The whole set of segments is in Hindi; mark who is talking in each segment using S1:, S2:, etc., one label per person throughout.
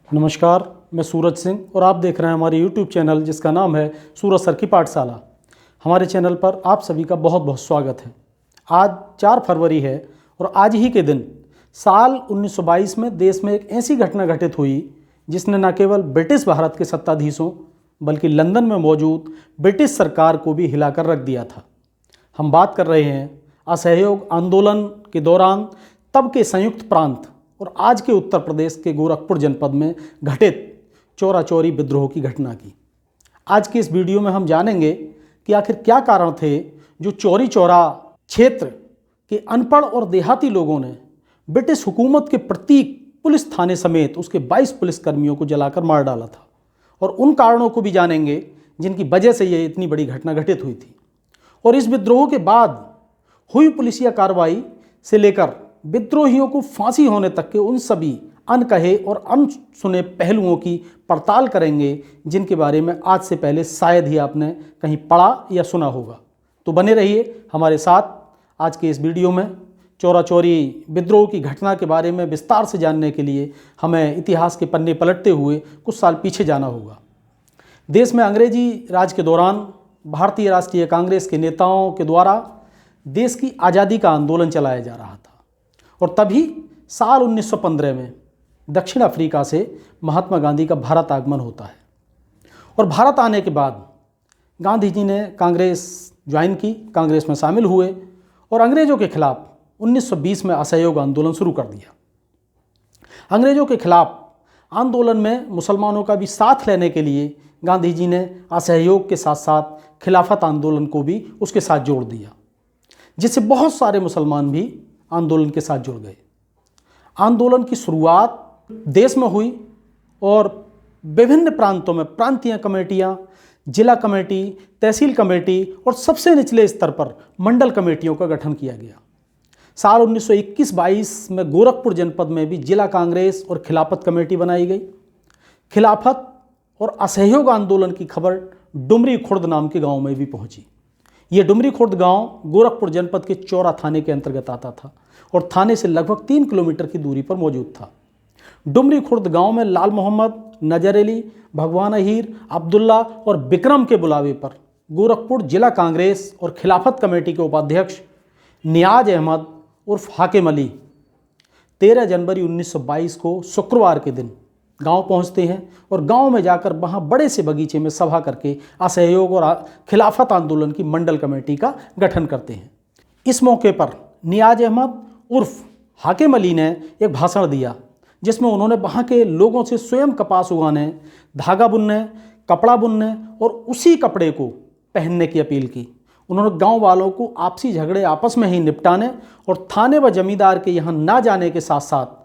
S1: नमस्कार, मैं सूरज सिंह और आप देख रहे हैं हमारे YouTube चैनल जिसका नाम है सूरज सर की पाठशाला। हमारे चैनल पर आप सभी का बहुत बहुत स्वागत है। आज 4 फरवरी है और आज ही के दिन साल 1922 में देश में एक ऐसी घटना घटित हुई जिसने न केवल ब्रिटिश भारत के सत्ताधीशों बल्कि लंदन में मौजूद ब्रिटिश सरकार को भी हिलाकर रख दिया था। हम बात कर रहे हैं असहयोग आंदोलन के दौरान तब के संयुक्त प्रांत और आज के उत्तर प्रदेश के गोरखपुर जनपद में घटित चौरा चौरी विद्रोह की घटना की। आज के इस वीडियो में हम जानेंगे कि आखिर क्या कारण थे जो चौरी चौरा क्षेत्र के अनपढ़ और देहाती लोगों ने ब्रिटिश हुकूमत के प्रतीक पुलिस थाने समेत उसके 22 पुलिसकर्मियों को जलाकर मार डाला था, और उन कारणों को भी जानेंगे जिनकी वजह से ये इतनी बड़ी घटना घटित हुई थी। और इस विद्रोह के बाद हुई पुलिसिया कार्रवाई से लेकर विद्रोहियों को फांसी होने तक के उन सभी अनकहे और अनसुने पहलुओं की पड़ताल करेंगे जिनके बारे में आज से पहले शायद ही आपने कहीं पढ़ा या सुना होगा। तो बने रहिए हमारे साथ। आज के इस वीडियो में चौरा चौरी विद्रोह की घटना के बारे में विस्तार से जानने के लिए हमें इतिहास के पन्ने पलटते हुए कुछ साल पीछे जाना होगा। देश में अंग्रेजी राज के दौरान भारतीय राष्ट्रीय कांग्रेस के नेताओं के द्वारा देश की आज़ादी का आंदोलन चलाया जा रहा था, और तभी साल 1915 में दक्षिण अफ्रीका से महात्मा गांधी का भारत आगमन होता है। और भारत आने के बाद गांधी जी ने कांग्रेस ज्वाइन की, कांग्रेस में शामिल हुए और अंग्रेज़ों के खिलाफ 1920 में असहयोग आंदोलन शुरू कर दिया। अंग्रेज़ों के खिलाफ आंदोलन में मुसलमानों का भी साथ लेने के लिए गांधी जी ने असहयोग के साथ साथ खिलाफत आंदोलन को भी उसके साथ जोड़ दिया, जिससे बहुत सारे मुसलमान भी आंदोलन के साथ जुड़ गए। आंदोलन की शुरुआत देश में हुई और विभिन्न प्रांतों में प्रांतीय कमेटियां, जिला कमेटी, तहसील कमेटी और सबसे निचले स्तर पर मंडल कमेटियों का गठन किया गया। साल 1921-22 में गोरखपुर जनपद में भी जिला कांग्रेस और खिलाफत कमेटी बनाई गई। खिलाफत और असहयोग आंदोलन की खबर डुमरी खुर्द नाम के गांव में भी पहुंची। ये डुमरी खुर्द गांव गोरखपुर जनपद के चौरा थाने के अंतर्गत आता था और थाने से लगभग 3 किलोमीटर की दूरी पर मौजूद था। डुमरी खुर्द गांव में लाल मोहम्मद, नजर अली, भगवान अहीर, अब्दुल्ला और विक्रम के बुलावे पर गोरखपुर जिला कांग्रेस और खिलाफत कमेटी के उपाध्यक्ष नियाज अहमद उर्फ हाकिम अली 13 जनवरी 1922 को शुक्रवार के दिन गांव पहुंचते हैं और गांव में जाकर वहां बड़े से बगीचे में सभा करके असहयोग और खिलाफत आंदोलन की मंडल कमेटी का गठन करते हैं। इस मौके पर नियाज अहमद उर्फ हाकिम अली ने एक भाषण दिया जिसमें उन्होंने वहां के लोगों से स्वयं कपास उगाने, धागा बुनने, कपड़ा बुनने और उसी कपड़े को पहनने की अपील की। उन्होंने गांव वालों को आपसी झगड़े आपस में ही निपटाने और थाने व जमींदार के यहाँ ना जाने के साथ साथ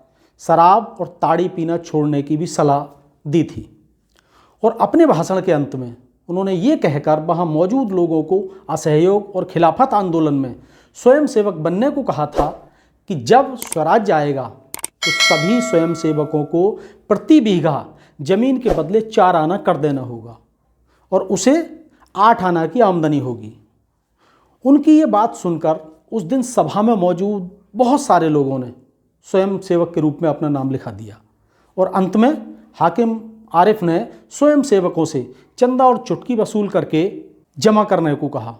S1: शराब और ताड़ी पीना छोड़ने की भी सलाह दी थी। और अपने भाषण के अंत में उन्होंने ये कहकर वहाँ मौजूद लोगों को असहयोग और खिलाफत आंदोलन में स्वयं सेवक बनने को कहा था कि जब स्वराज्य आएगा तो सभी स्वयं सेवकों को प्रति बीघा जमीन के बदले 4 आना कर देना होगा और उसे 8 आना की आमदनी होगी। उनकी ये बात सुनकर उस दिन सभा में मौजूद बहुत सारे लोगों ने स्वयं सेवक के रूप में अपना नाम लिखा दिया और अंत में हाकिम आरिफ ने स्वयं सेवकों से चंदा और चुटकी वसूल करके जमा करने को कहा।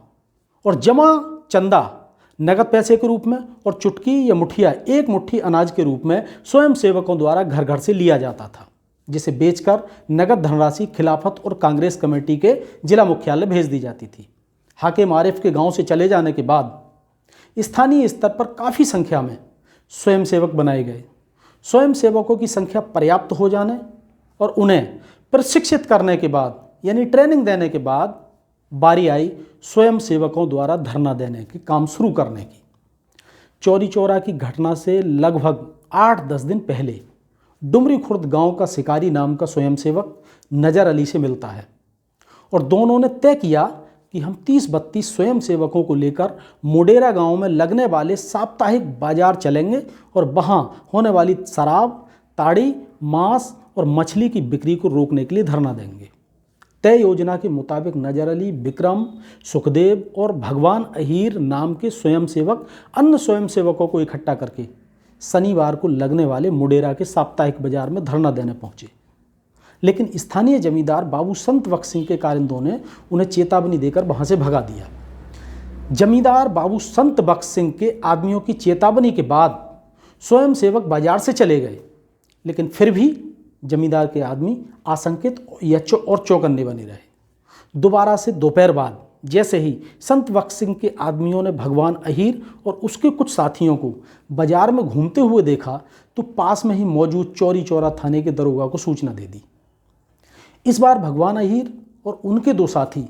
S1: और जमा चंदा नगद पैसे के रूप में और चुटकी या मुठिया 1 मुट्ठी अनाज के रूप में स्वयं सेवकों द्वारा घर घर से लिया जाता था, जिसे बेचकर नगद धनराशि खिलाफत और कांग्रेस कमेटी के जिला मुख्यालय भेज दी जाती थी। हाकिम आरिफ के गाँव से चले जाने के बाद स्थानीय स्तर पर काफ़ी संख्या में स्वयं सेवक बनाए गए। स्वयं सेवकों की संख्या पर्याप्त हो जाने और उन्हें प्रशिक्षित करने के बाद यानी ट्रेनिंग देने के बाद बारी आई स्वयं सेवकों द्वारा धरना देने के काम शुरू करने की। चौरी चौरा की घटना से लगभग 8-10 दिन पहले डुमरी खुर्द गांव का शिकारी नाम का स्वयं सेवक नजर अली से मिलता है और दोनों ने तय किया कि हम 30-32 स्वयं सेवकों को लेकर मोडेरा गांव में लगने वाले साप्ताहिक बाजार चलेंगे और वहां होने वाली शराब, ताड़ी, मांस और मछली की बिक्री को रोकने के लिए धरना देंगे। तय योजना के मुताबिक नजर अली, विक्रम, सुखदेव और भगवान अहीर नाम के स्वयंसेवक अन्य स्वयंसेवकों को इकट्ठा करके शनिवार को लगने वाले मुडेरा के साप्ताहिक बाजार में धरना देने पहुंचे। लेकिन स्थानीय जमींदार बाबू संत बख्श सिंह के कारिंदों ने उन्हें चेतावनी देकर वहां से भगा दिया। जमींदार बाबू संत बख्श सिंह के आदमियों की चेतावनी के बाद स्वयं सेवक बाजार से चले गए, लेकिन फिर भी जमींदार के आदमी आशंकित और चौकन्ने बने रहे। दोबारा से दोपहर बाद जैसे ही संत बख्श सिंह के आदमियों ने भगवान अहीर और उसके कुछ साथियों को बाजार में घूमते हुए देखा तो पास में ही मौजूद चौरी चौरा थाने के दरोगा को सूचना दे दी। इस बार भगवान अहीर और उनके 2 साथी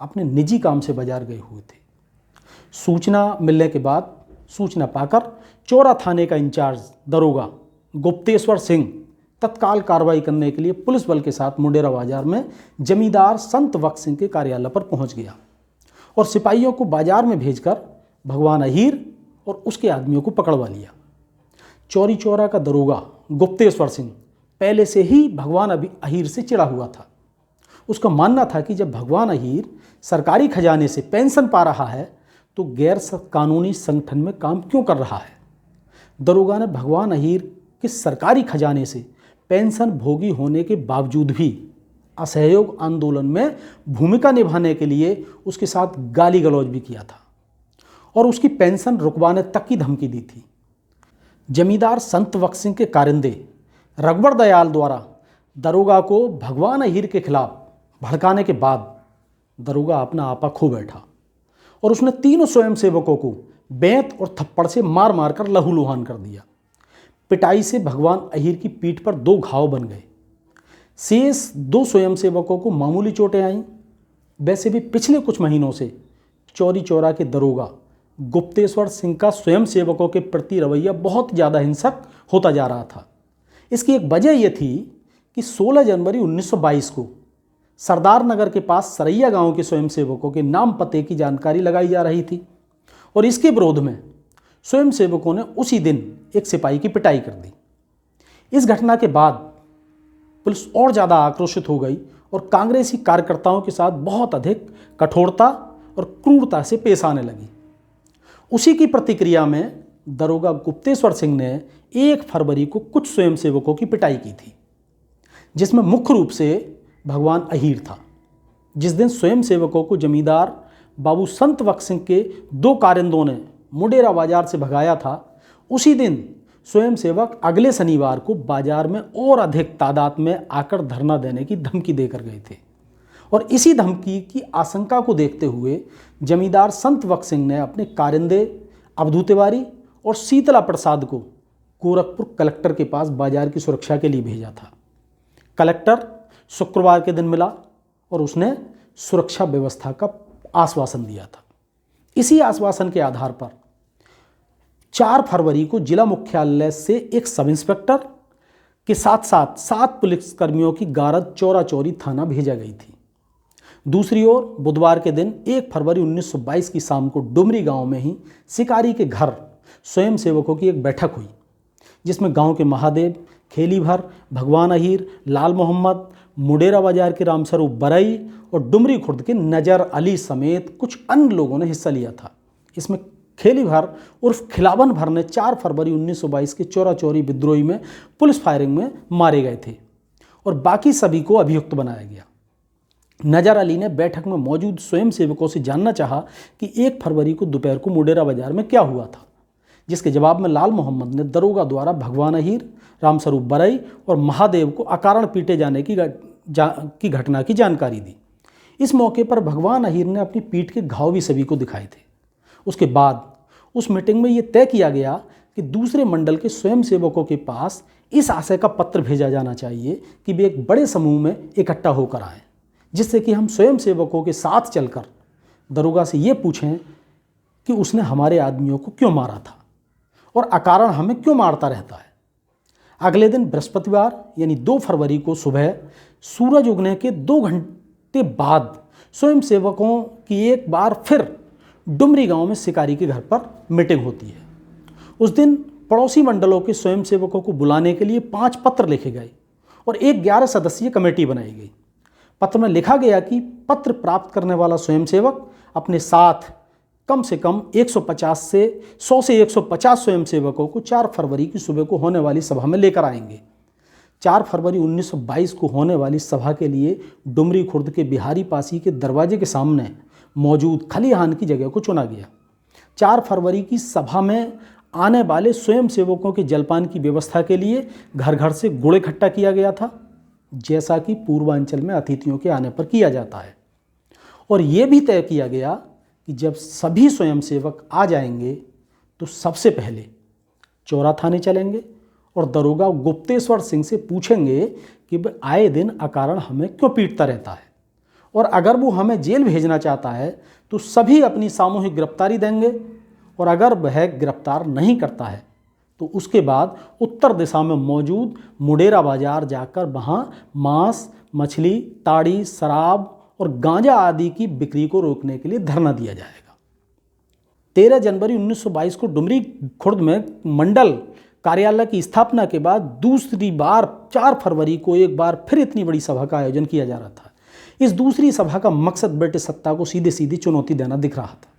S1: अपने निजी काम से बाजार गए हुए थे। सूचना मिलने के बाद सूचना पाकर चौरा थाने का इंचार्ज दरोगा गुप्तेश्वर सिंह तत्काल कार्रवाई करने के लिए पुलिस बल के साथ मुंडेरा बाजार में जमींदार संत बख्श सिंह के कार्यालय पर पहुंच गया और सिपाहियों को बाजार में भेजकर भगवान अहीर और उसके आदमियों को पकड़वा लिया। चौरी चौरा का दरोगा गुप्तेश्वर सिंह पहले से ही भगवान अहीर से चिढ़ा हुआ था। उसका मानना था कि जब भगवान अहीर सरकारी खजाने से पेंशन पा रहा है तो गैर कानूनी संगठन में काम क्यों कर रहा है। दरोगा ने भगवान अहीर के सरकारी खजाने से पेंशन भोगी होने के बावजूद भी असहयोग आंदोलन में भूमिका निभाने के लिए उसके साथ गाली गलौज भी किया था और उसकी पेंशन रुकवाने तक की धमकी दी थी। जमींदार संत बख्श सिंह के कारिंदे रघुवर दयाल द्वारा दरोगा को भगवान अहीर के खिलाफ भड़काने के बाद दरोगा अपना आपा खो बैठा और उसने तीनों स्वयंसेवकों को बेंत और थप्पड़ से मार मार कर लहूलुहान कर दिया। पिटाई से भगवान अहीर की पीठ पर 2 घाव बन गए। शेष 2 स्वयंसेवकों को मामूली चोटें आईं। वैसे भी पिछले कुछ महीनों से चौरी चौरा के दरोगा गुप्तेश्वर सिंह का स्वयंसेवकों के प्रति रवैया बहुत ज़्यादा हिंसक होता जा रहा था। इसकी एक वजह यह थी कि 16 जनवरी 1922 को सरदार नगर के पास सरैया गांव के स्वयंसेवकों के नाम पते की जानकारी लगाई जा रही थी और इसके विरोध में स्वयंसेवकों ने उसी दिन एक सिपाही की पिटाई कर दी। इस घटना के बाद पुलिस और ज़्यादा आक्रोशित हो गई और कांग्रेसी कार्यकर्ताओं के साथ बहुत अधिक कठोरता और क्रूरता से पेश आने लगी। उसी की प्रतिक्रिया में दरोगा गुप्तेश्वर सिंह ने 1 फरवरी को कुछ स्वयंसेवकों की पिटाई की थी, जिसमें मुख्य रूप से भगवान अहीर था। जिस दिन स्वयंसेवकों को जमींदार बाबू संत बख्श सिंह के 2 कारिंदों ने मुंडेरा बाजार से भगाया था, उसी दिन स्वयंसेवक अगले शनिवार को बाजार में और अधिक तादाद में आकर धरना देने की धमकी देकर गए थे और इसी धमकी की आशंका को देखते हुए जमींदार संत बख्श सिंह ने अपने कारिंदे अवधू तिवारी और शीतला प्रसाद को गोरखपुर कलेक्टर के पास बाजार की सुरक्षा के लिए भेजा था। कलेक्टर शुक्रवार के दिन मिला और उसने सुरक्षा व्यवस्था का आश्वासन दिया था। इसी आश्वासन के आधार पर 4 फरवरी को जिला मुख्यालय से एक सब इंस्पेक्टर के साथ साथ 7 पुलिसकर्मियों की गारद चौरा चौरी थाना भेजा गई थी। दूसरी ओर बुधवार के दिन 1 फरवरी 1922 की शाम को डुमरी गांव में ही शिकारी के घर स्वयंसेवकों की एक बैठक हुई, जिसमें गांव के महादेव, खेलीभर, भगवान अहीर, लाल मोहम्मद, मुंडेरा बाजार के रामस्वरूप बरई और डुमरी खुर्द के नजर अली समेत कुछ अन्य लोगों ने हिस्सा लिया था। इसमें खेलीभर उर्फ खिलावन भर ने 4 फरवरी 1922 के चौरा चौरी विद्रोही में पुलिस फायरिंग में मारे गए थे और बाकी सभी को अभियुक्त बनाया गया। नजर अली ने बैठक में मौजूद स्वयंसेवकों से जानना चाहा कि 1 फरवरी को दोपहर को मुंडेरा बाजार में क्या हुआ था, जिसके जवाब में लाल मोहम्मद ने दरोगा द्वारा भगवान अहीर, रामस्वरूप बरई और महादेव को अकारण पीटे जाने की घटना की जानकारी दी। इस मौके पर भगवान अहीर ने अपनी पीठ के घाव भी सभी को दिखाए थे। उसके बाद उस मीटिंग में यह तय किया गया कि दूसरे मंडल के स्वयंसेवकों के पास इस आशय का पत्र भेजा जाना चाहिए कि वे एक बड़े समूह में इकट्ठा होकर आएँ, जिससे कि हम स्वयंसेवकों के साथ चलकर दरोगा से ये पूछें कि उसने हमारे आदमियों को क्यों मारा था और अकारण हमें क्यों मारता रहता है। अगले दिन बृहस्पतिवार यानी 2 फरवरी को सुबह सूरज उगने के 2 घंटे बाद स्वयंसेवकों की एक बार फिर डुमरी गांव में शिकारी के घर पर मीटिंग होती है। उस दिन पड़ोसी मंडलों के स्वयंसेवकों को बुलाने के लिए 5 पत्र लिखे गए और एक 11 सदस्यीय कमेटी बनाई गई। पत्र में लिखा गया कि पत्र प्राप्त करने वाला स्वयंसेवक अपने साथ कम से कम 100 से 150 स्वयंसेवकों को 4 फरवरी की सुबह को होने वाली सभा में लेकर आएंगे। 4 फरवरी 1922 को होने वाली सभा के लिए डुमरी खुर्द के बिहारी पासी के दरवाजे के सामने मौजूद खलिहान की जगह को चुना गया। 4 फरवरी की सभा में आने वाले स्वयंसेवकों के जलपान की व्यवस्था के लिए घर घर से गुड़ इकट्ठा किया गया था, जैसा कि पूर्वांचल में अतिथियों के आने पर किया जाता है। और ये भी तय किया गया कि जब सभी स्वयंसेवक आ जाएंगे तो सबसे पहले चौरा थाने चलेंगे और दरोगा गुप्तेश्वर सिंह से पूछेंगे कि वह आए दिन अकारण हमें क्यों पीटता रहता है, और अगर वो हमें जेल भेजना चाहता है तो सभी अपनी सामूहिक गिरफ्तारी देंगे, और अगर वह गिरफ्तार नहीं करता है तो उसके बाद उत्तर दिशा में मौजूद मुडेरा बाजार जाकर वहाँ मांस, मछली, ताड़ी, शराब और गांजा आदि की बिक्री को रोकने के लिए धरना दिया जाएगा। 13 जनवरी 1922 को डुमरी खुर्द में मंडल कार्यालय की स्थापना के बाद दूसरी बार 4 फरवरी को एक बार फिर इतनी बड़ी सभा का आयोजन किया जा रहा था। इस दूसरी सभा का मकसद ब्रिटिश सत्ता को सीधे सीधी चुनौती देना दिख रहा था।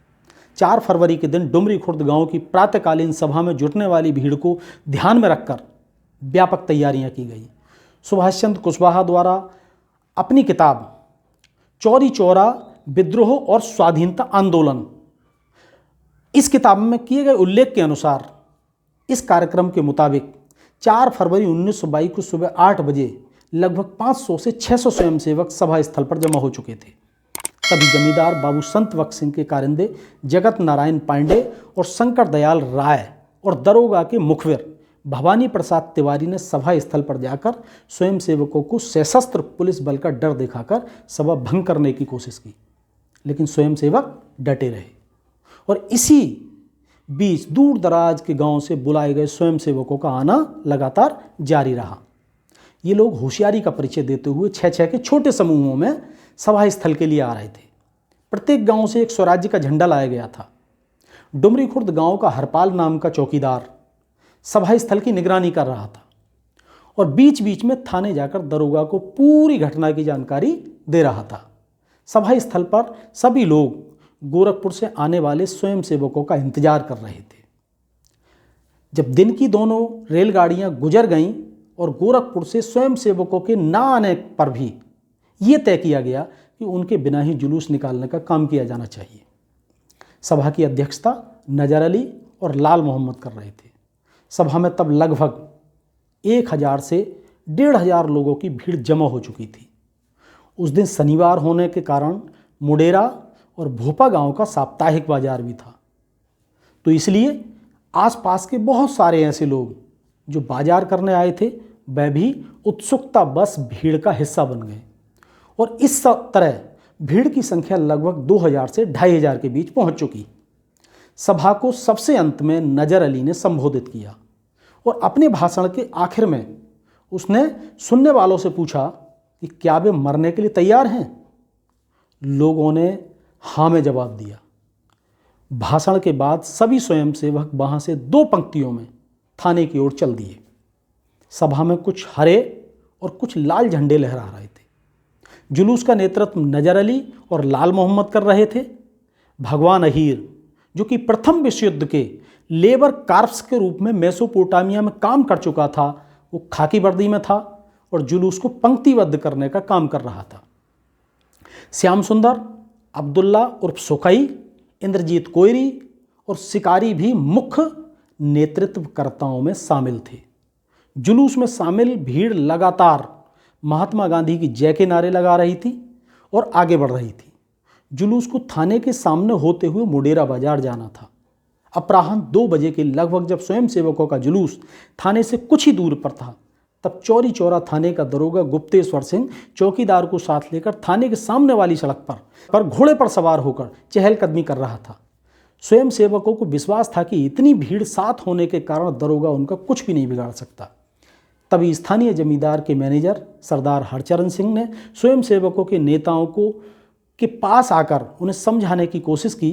S1: 4 फरवरी के दिन डुमरी खुर्द गांव की प्रातःकालीन सभा में जुटने वाली भीड़ को ध्यान में रखकर व्यापक तैयारियां की गई। सुभाष चंद्र कुशवाहा द्वारा अपनी किताब चौरी चौरा विद्रोह और स्वाधीनता आंदोलन, इस किताब में किए गए उल्लेख के अनुसार इस कार्यक्रम के मुताबिक 4 फरवरी 1922 को सुबह 8 बजे लगभग 500 से 600 स्वयंसेवक सभा स्थल पर जमा हो चुके थे। तभी जमींदार बाबू संत वक्त सिंह के कारिंदे जगत नारायण पांडे और शंकर दयाल राय और दरोगा के मुखबिर भवानी प्रसाद तिवारी ने सभा स्थल पर जाकर स्वयंसेवकों को सशस्त्र पुलिस बल का डर दिखाकर सभा भंग करने की कोशिश की, लेकिन स्वयंसेवक डटे रहे और इसी बीच दूर दराज के गांव से बुलाए गए स्वयंसेवकों का आना लगातार जारी रहा। ये लोग होशियारी का परिचय देते हुए 6-6 के छोटे समूहों में सभा स्थल के लिए आ रहे थे। प्रत्येक गांव से एक स्वराज्य का झंडा लाया गया था। डुमरी खुर्द गांव का हरपाल नाम का चौकीदार सभा स्थल की निगरानी कर रहा था और बीच बीच में थाने जाकर दरोगा को पूरी घटना की जानकारी दे रहा था। सभा स्थल पर सभी लोग गोरखपुर से आने वाले स्वयंसेवकों का इंतजार कर रहे थे। जब दिन की दोनों रेलगाड़ियां गुजर गईं और गोरखपुर से स्वयंसेवकों के ना आने पर भी ये तय किया गया कि उनके बिना ही जुलूस निकालने का काम किया जाना चाहिए। सभा की अध्यक्षता नजर अली और लाल मोहम्मद कर रहे थे। सभा में तब लगभग 1000 से 1500 लोगों की भीड़ जमा हो चुकी थी। उस दिन शनिवार होने के कारण मुडेरा और भोपा गांव का साप्ताहिक बाजार भी था, तो इसलिए आसपास के बहुत सारे ऐसे लोग जो बाजार करने आए थे वह भी उत्सुकता बस भीड़ का हिस्सा बन गए और इस तरह भीड़ की संख्या लगभग 2000 से 2500 के बीच पहुंच चुकी। सभा को सबसे अंत में नजर अली ने संबोधित किया और अपने भाषण के आखिर में उसने सुनने वालों से पूछा कि क्या वे मरने के लिए तैयार हैं। लोगों ने हाँ में जवाब दिया। भाषण के बाद सभी स्वयंसेवक वहां से 2 पंक्तियों में थाने की ओर चल दिए। सभा में कुछ हरे और कुछ लाल झंडे लहरा रहे थे। जुलूस का नेतृत्व नजर अली और लाल मोहम्मद कर रहे थे। भगवान अहीर, जो कि प्रथम विश्व युद्ध के लेबर कार्प्स के रूप में मेसोपोटामिया में काम कर चुका था, वो खाकी वर्दी में था और जुलूस को पंक्तिबद्ध करने का काम कर रहा था। श्याम सुंदर, अब्दुल्ला उर्फ सुकई, इंद्रजीत कोयरी और शिकारी भी मुख्य नेतृत्वकर्ताओं में शामिल थे। जुलूस में शामिल भीड़ लगातार महात्मा गांधी की जय के नारे लगा रही थी और आगे बढ़ रही थी। जुलूस को थाने के सामने होते हुए मुडेरा बाजार जाना था। अपराह्न 2 बजे के लगभग जब स्वयंसेवकों का जुलूस थाने से कुछ ही दूर पर था, तब चौरी चौरा थाने का दरोगा गुप्तेश्वर सिंह चौकीदार को साथ लेकर थाने के सामने वाली सड़क पर घोड़े पर सवार होकर चहलकदमी कर रहा था। स्वयंसेवकों को विश्वास था कि इतनी भीड़ साथ होने के कारण दरोगा उनका कुछ भी नहीं बिगाड़ सकता। तभी स्थानीय जमींदार के मैनेजर सरदार हरचरण सिंह ने स्वयंसेवकों के नेताओं के पास आकर उन्हें समझाने की कोशिश की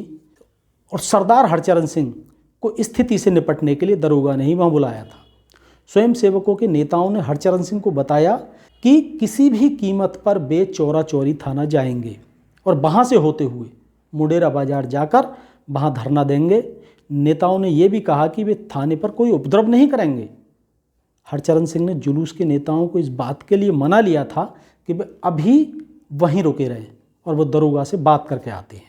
S1: और सरदार हरचरण सिंह को स्थिति से निपटने के लिए दरोगा ने ही वहाँ बुलाया था। स्वयंसेवकों के नेताओं ने हरचरण सिंह को बताया कि किसी भी कीमत पर वे चौरा चौरी थाना जाएंगे और वहाँ से होते हुए मुडेरा बाजार जाकर वहाँ धरना देंगे। नेताओं ने यह भी कहा कि वे थाने पर कोई उपद्रव नहीं करेंगे। हरचरण सिंह ने जुलूस के नेताओं को इस बात के लिए मना लिया था कि वे अभी वहीं रुके रहें और वो दरोगा से बात करके आते हैं।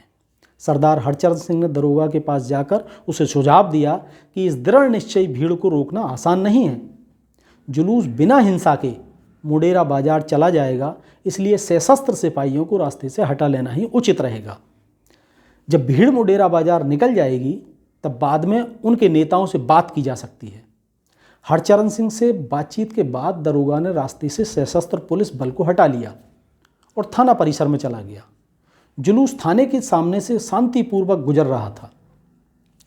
S1: सरदार हरचरण सिंह ने दरोगा के पास जाकर उसे सुझाव दिया कि इस दृढ़ निश्चयी भीड़ को रोकना आसान नहीं है। जुलूस बिना हिंसा के मुडेरा बाजार चला जाएगा, इसलिए सशस्त्र सिपाहियों को रास्ते से हटा लेना ही उचित रहेगा। जब भीड़ मुडेरा बाजार निकल जाएगी तब बाद में उनके नेताओं से बात की जा सकती है। हरचरण सिंह से बातचीत के बाद दरोगा ने रास्ते से सशस्त्र पुलिस बल को हटा लिया और थाना परिसर में चला गया। जुलूस थाने के सामने से शांतिपूर्वक गुजर रहा था।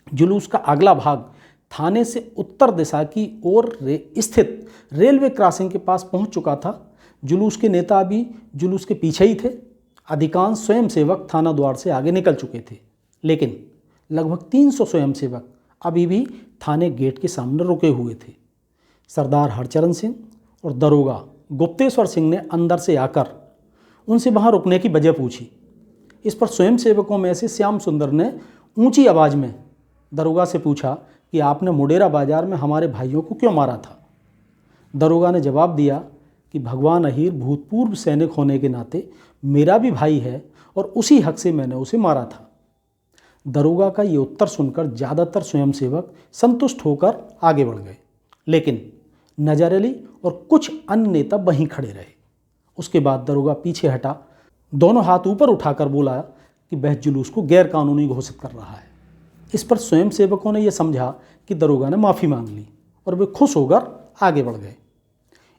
S1: जुलूस का अगला भाग थाने से उत्तर दिशा की ओर स्थित रेलवे क्रॉसिंग के पास पहुंच चुका था। जुलूस के नेता भी जुलूस के पीछे ही थे। अधिकांश स्वयंसेवक थाना द्वार से आगे निकल चुके थे, लेकिन लगभग 300 स्वयंसेवक अभी भी थाने गेट के सामने रुके हुए थे। सरदार हरचरण सिंह और दरोगा गुप्तेश्वर सिंह ने अंदर से आकर उनसे वहां रुकने की वजह पूछी। इस पर स्वयंसेवकों में से श्याम सुंदर ने ऊंची आवाज़ में दरोगा से पूछा कि आपने मुडेरा बाजार में हमारे भाइयों को क्यों मारा था। दरोगा ने जवाब दिया कि भगवान अहीर भूतपूर्व सैनिक होने के नाते मेरा भी भाई है और उसी हक से मैंने उसे मारा था। दरोगा का ये उत्तर सुनकर ज़्यादातर स्वयंसेवक संतुष्ट होकर आगे बढ़ गए, लेकिन नजर अली और कुछ अन्य नेता वहीं खड़े रहे। उसके बाद दरोगा पीछे हटा, दोनों हाथ ऊपर उठाकर बोला कि वह जुलूस को गैर कानूनी घोषित कर रहा है। इस पर स्वयंसेवकों ने यह समझा कि दरोगा ने माफ़ी मांग ली और वे खुश होकर आगे बढ़ गए।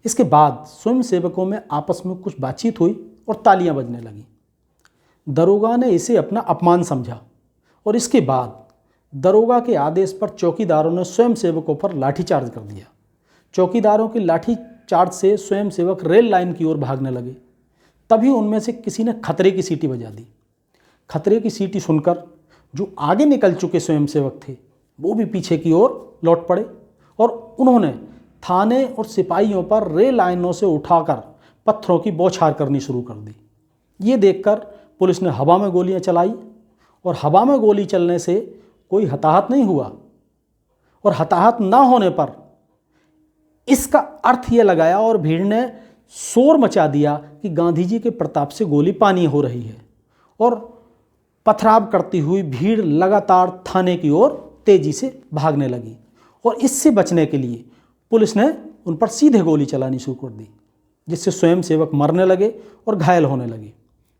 S1: इसके बाद स्वयंसेवकों में आपस में कुछ बातचीत हुई और तालियां बजने लगीं। दरोगा ने इसे अपना अपमान समझा और इसके बाद दरोगा के आदेश पर चौकीदारों ने स्वयंसेवकों पर लाठीचार्ज कर दिया। चौकीदारों के लाठीचार्ज से स्वयंसेवक रेल लाइन की ओर भागने लगे। तभी उनमें से किसी ने खतरे की सीटी बजा दी। खतरे की सीटी सुनकर जो आगे निकल चुके स्वयंसेवक थे वो भी पीछे की ओर लौट पड़े और उन्होंने थाने और सिपाहियों पर रेल लाइनों से उठाकर पत्थरों की बौछार करनी शुरू कर दी। ये देखकर पुलिस ने हवा में गोलियां चलाई और हवा में गोली चलने से कोई हताहत नहीं हुआ और हताहत ना होने पर इसका अर्थ ये लगाया और भीड़ ने शोर मचा दिया कि गांधी जी के प्रताप से गोली पानी हो रही है और पथराव करती हुई भीड़ लगातार थाने की ओर तेजी से भागने लगी और इससे बचने के लिए पुलिस ने उन पर सीधे गोली चलानी शुरू कर दी, जिससे स्वयंसेवक मरने लगे और घायल होने लगे।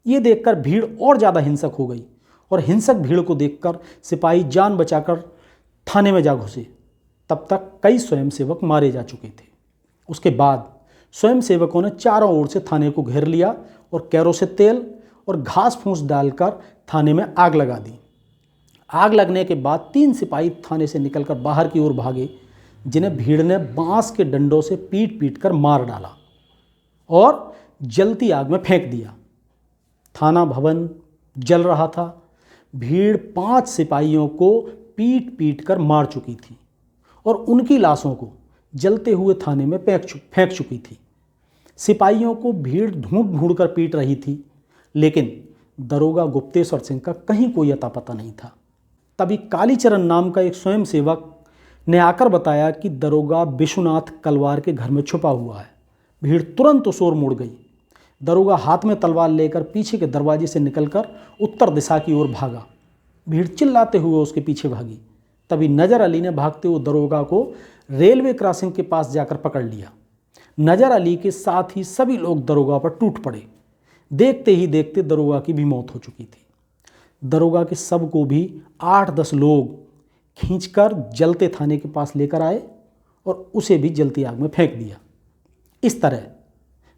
S1: ये देखकर भीड़ और ज़्यादा हिंसक हो गई और हिंसक भीड़ को देखकर सिपाही जान बचाकर थाने में जा घुसे। तब तक कई स्वयंसेवक मारे जा चुके थे। उसके बाद स्वयंसेवकों ने चारों ओर से थाने को घेर लिया और कैरोसिन तेल और घास फूस डालकर थाने में आग लगा दी। आग लगने के बाद 3 सिपाही थाने से निकलकर बाहर की ओर भागे, जिन्हें भीड़ ने बांस के डंडों से पीट पीट कर मार डाला और जलती आग में फेंक दिया। थाना भवन जल रहा था। भीड़ 5 सिपाहियों को पीट पीट कर मार चुकी थी और उनकी लाशों को जलते हुए थाने में फेंक चुकी थी। सिपाहियों को भीड़ ढूंढ ढूंढ कर पीट रही थी, लेकिन दरोगा गुप्तेश्वर सिंह का कहीं कोई अता पता नहीं था। तभी कालीचरण नाम का एक स्वयंसेवक ने आकर बताया कि दरोगा विश्वनाथ कलवार के घर में छुपा हुआ है। भीड़ तुरंत उस ओर मुड़ गई। दरोगा हाथ में तलवार लेकर पीछे के दरवाजे से निकलकर उत्तर दिशा की ओर भागा। भीड़ चिल्लाते हुए उसके पीछे भागी। तभी नजर अली ने भागते हुए दरोगा को रेलवे क्रॉसिंग के पास जाकर पकड़ लिया। नजर अली के साथ ही सभी लोग दरोगा पर टूट पड़े। देखते ही देखते दरोगा की भी मौत हो चुकी थी। दरोगा के शव को भी 8-10 लोग खींचकर जलते थाने के पास लेकर आए और उसे भी जलती आग में फेंक दिया। इस तरह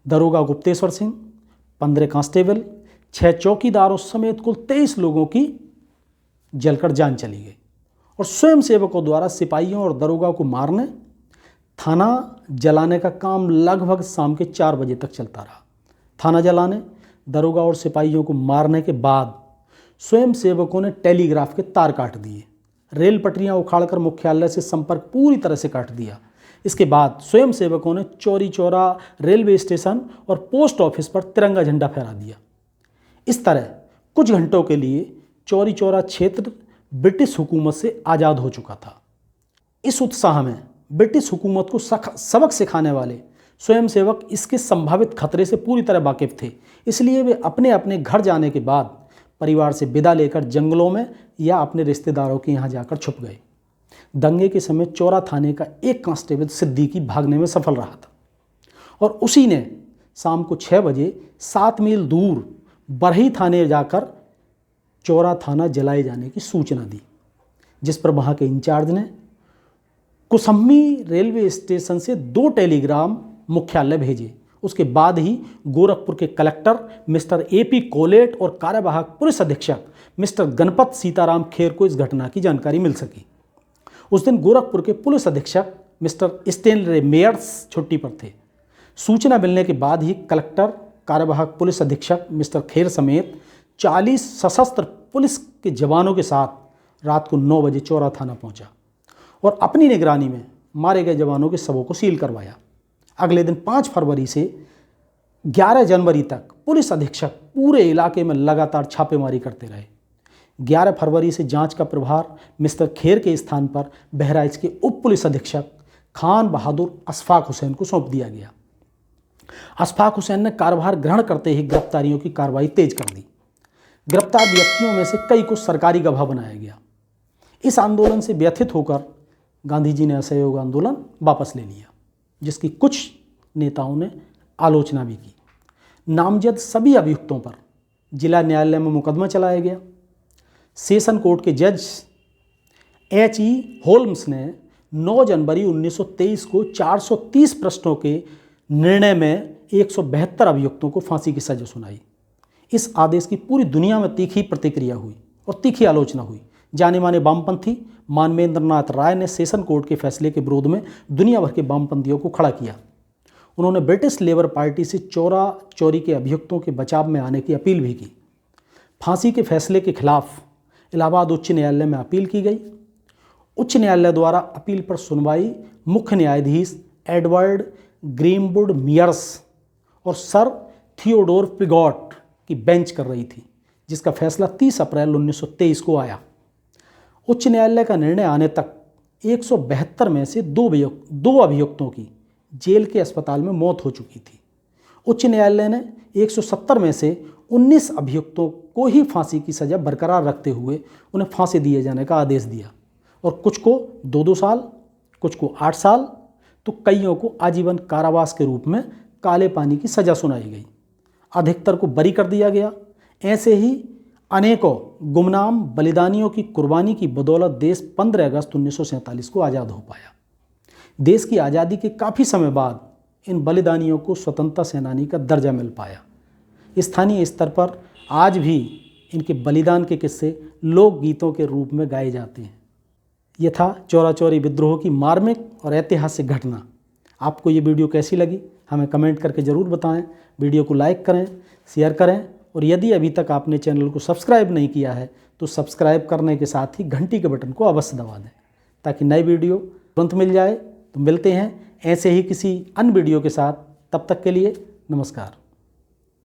S1: दरोगा गुप्तेश्वर सिंह, 15 कांस्टेबल, 6 चौकीदारों समेत कुल 23 लोगों की जलकर जान चली गई और स्वयंसेवकों द्वारा सिपाहियों और दरोगा को मारने, थाना जलाने का काम लगभग शाम के 4 बजे तक चलता रहा। थाना जलाने, दरोगा और सिपाहियों को मारने के बाद स्वयंसेवकों ने टेलीग्राफ के तार काट दिए। रेल पटरियां उखाड़कर मुख्यालय से संपर्क पूरी तरह से काट दिया। इसके बाद स्वयंसेवकों ने चौरी चौरा, रेलवे स्टेशन और पोस्ट ऑफिस पर तिरंगा झंडा फहरा दिया। इस तरह कुछ घंटों के लिए चौरी चौरा क्षेत्र ब्रिटिश हुकूमत से आज़ाद हो चुका था। इस उत्साह में ब्रिटिश हुकूमत को सबक सिखाने वाले स्वयंसेवक इसके संभावित खतरे से पूरी तरह वाकिफ थे। इसलिए वे अपने अपने घर जाने के बाद परिवार से विदा लेकर जंगलों में या अपने रिश्तेदारों के यहाँ जाकर छुप गए। दंगे के समय चौरा थाने का एक कांस्टेबल सिद्दीकी भागने में सफल रहा था और उसी ने शाम को 6 बजे 7 मील दूर बरही थाने जाकर चौरा थाना जलाए जाने की सूचना दी, जिस पर वहाँ के इंचार्ज ने कुसम्मी रेलवे स्टेशन से 2 टेलीग्राम मुख्यालय भेजे। उसके बाद ही गोरखपुर के कलेक्टर मिस्टर AP कोलेट और कार्यवाहक पुलिस अधीक्षक मिस्टर गणपत सीताराम खेर को इस घटना की जानकारी मिल सकी। उस दिन गोरखपुर के पुलिस अधीक्षक मिस्टर स्टेनले मेयर्स छुट्टी पर थे। सूचना मिलने के बाद ही कलेक्टर, कार्यवाहक पुलिस अधीक्षक मिस्टर खेर समेत 40 सशस्त्र पुलिस के जवानों के साथ रात को 9 बजे चौरा थाना पहुंचा और अपनी निगरानी में मारे गए जवानों के शवों को सील करवाया। अगले दिन 5 फरवरी से 11 जनवरी तक पुलिस अधीक्षक पूरे इलाके में लगातार छापेमारी करते रहे। 11 फरवरी से जांच का प्रभार मिस्टर खेर के स्थान पर बहराइच के उप पुलिस अधीक्षक खान बहादुर अशफाक हुसैन को सौंप दिया गया। अशफाक हुसैन ने कार्यभार ग्रहण करते ही गिरफ्तारियों की कार्रवाई तेज कर दी। गिरफ्तार व्यक्तियों में से कई को सरकारी गवाह बनाया गया। इस आंदोलन से व्यथित होकर गांधी जी ने असहयोग आंदोलन वापस ले लिया, जिसकी कुछ नेताओं ने आलोचना भी की। नामजद सभी अभियुक्तों पर जिला न्यायालय में मुकदमा चलाया गया। सेशन कोर्ट के जज H.E. होल्म्स ने 9 जनवरी 1923 को 430 पृष्ठों के निर्णय में 172 अभियुक्तों को फांसी की सजा सुनाई। इस आदेश की पूरी दुनिया में तीखी प्रतिक्रिया हुई और तीखी आलोचना हुई। जाने माने वामपंथी मानवेंद्र नाथ राय ने सेशन कोर्ट के फैसले के विरोध में दुनिया भर के वामपंथियों को खड़ा किया। उन्होंने ब्रिटिश लेबर पार्टी से चौरा चोरी के अभियुक्तों के बचाव में आने की अपील भी की। फांसी के फैसले के खिलाफ इलाहाबाद उच्च न्यायालय में अपील की गई। उच्च न्यायालय द्वारा अपील पर सुनवाई मुख्य न्यायाधीश एडवर्ड ग्रीनवुड मियर्स और सर थियोडोर पिगॉट की बेंच कर रही थी, जिसका फैसला 30 अप्रैल 1923 को आया। उच्च न्यायालय का निर्णय आने तक 172 में से 2 अभियुक्तों की जेल के अस्पताल में मौत हो चुकी थी। उच्च न्यायालय ने 170 में से 19 अभियुक्तों को ही फांसी की सज़ा बरकरार रखते हुए उन्हें फांसी दिए जाने का आदेश दिया और कुछ को 2-2 साल, कुछ को 8 साल, तो कईयों को आजीवन कारावास के रूप में काले पानी की सज़ा सुनाई गई। अधिकतर को बरी कर दिया गया। ऐसे ही अनेकों गुमनाम बलिदानियों की कुर्बानी की बदौलत देश 15 अगस्त 1947 को आज़ाद हो पाया। देश की आज़ादी के काफ़ी समय बाद इन बलिदानियों को स्वतंत्रता सेनानी का दर्जा मिल पाया। स्थानीय स्तर पर आज भी इनके बलिदान के किस्से लोकगीतों के रूप में गाए जाते हैं। यह था चौरा चौरी विद्रोह की मार्मिक और ऐतिहासिक घटना। आपको ये वीडियो कैसी लगी हमें कमेंट करके ज़रूर बताएं। वीडियो को लाइक करें, शेयर करें और यदि अभी तक आपने चैनल को सब्सक्राइब नहीं किया है तो सब्सक्राइब करने के साथ ही घंटी के बटन को अवश्य दबा दें ताकि नई वीडियो तुरंत मिल जाए। तो मिलते हैं ऐसे ही किसी अन्य वीडियो के साथ। तब तक के लिए नमस्कार।